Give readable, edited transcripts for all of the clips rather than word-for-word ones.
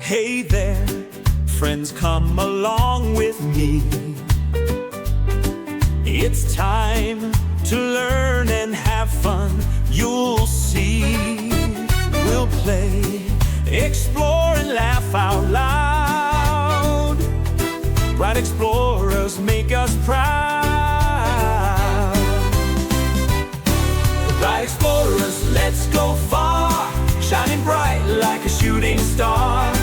Hey there, friends, come along with me. It's time to learn and have fun. You'll see. We'll play, explore, and laugh out loud. Bright explorers make us proud. Bright explorers, let's go far, shining bright like a shooting star.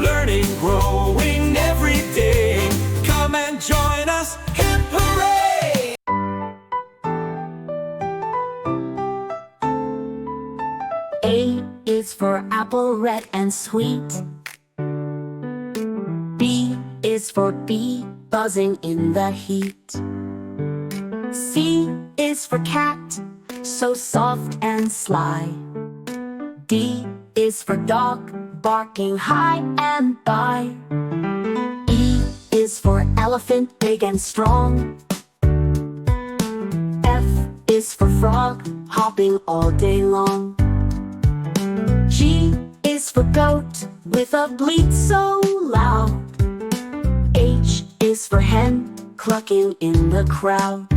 Learning, growing every day. Come and join us, hip hooray! A is for apple, red and sweet. B is for bee, buzzing in the heat. C is for cat, so soft and sly. D is for dog, barking high and by. E is for elephant, big and strong. F is for frog, hopping all day long. G is for goat, with a bleat so loud. H is for hen, clucking in the crowd.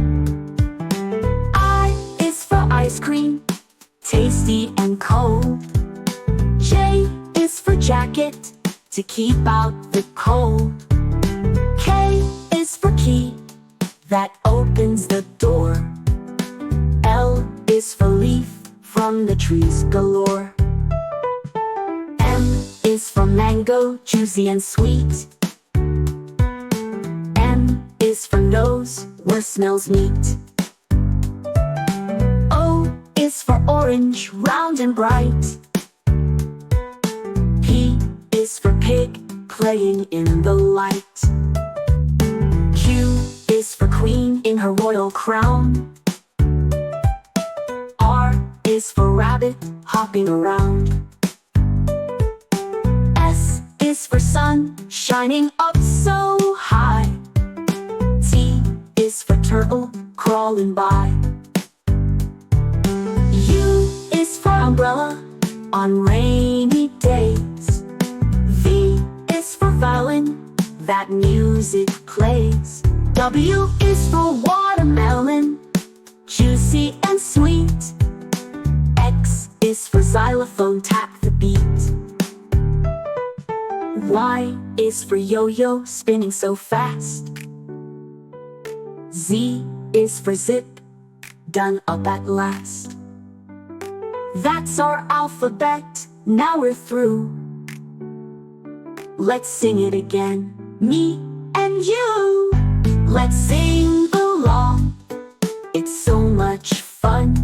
I is for ice cream, tasty and cold. J is for jacket, to keep out the cold. K is for key, that opens the door. L is for leaf, from the trees galore. M is for mango, juicy and sweet. N is for nose, where smells meat. O is for orange, round and bright. P is for pig, playing in the light. Q is for queen, in her royal crown. R is for rabbit, hopping around. S is for sun, shining up so high. T is for turtle, crawling by. U is for umbrella, on rainy days. V is for violin, that music plays. W is for watermelon, juicy and sweet. X is for xylophone, tap the beat. Y is for yo-yo, spinning so fast. Z is for zip, done up at last. That's our alphabet, now we're through. Let's sing it again, me and you. Let's sing along, it's so much fun.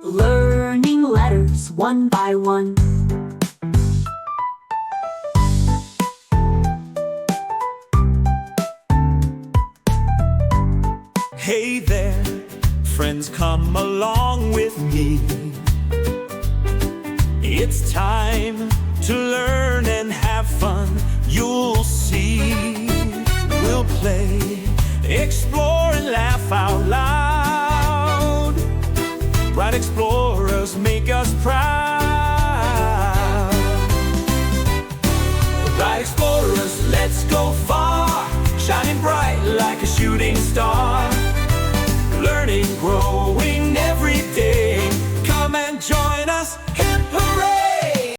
Learning letters one by one. Hey there, friends, come along with me. It's time to learn and have fun. You'll see. We'll play, explore, and laugh out loud. Bright explorers make us proud.